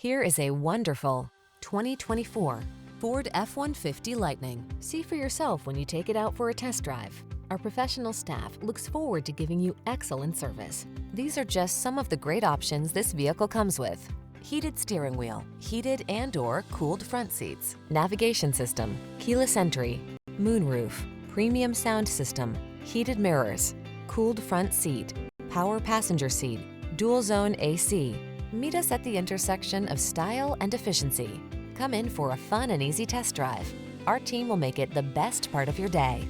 Here is a wonderful 2024 Ford F-150 Lightning. See for yourself when you take it out for a test drive. Our professional staff looks forward to giving you excellent service. These are just some of the great options this vehicle comes with: heated steering wheel, heated and/or cooled front seats, navigation system, keyless entry, moonroof, premium sound system, heated mirrors, cooled front seat, power passenger seat, dual zone AC. Meet us at the intersection of style and efficiency. Come in for a fun and easy test drive. Our team will make it the best part of your day.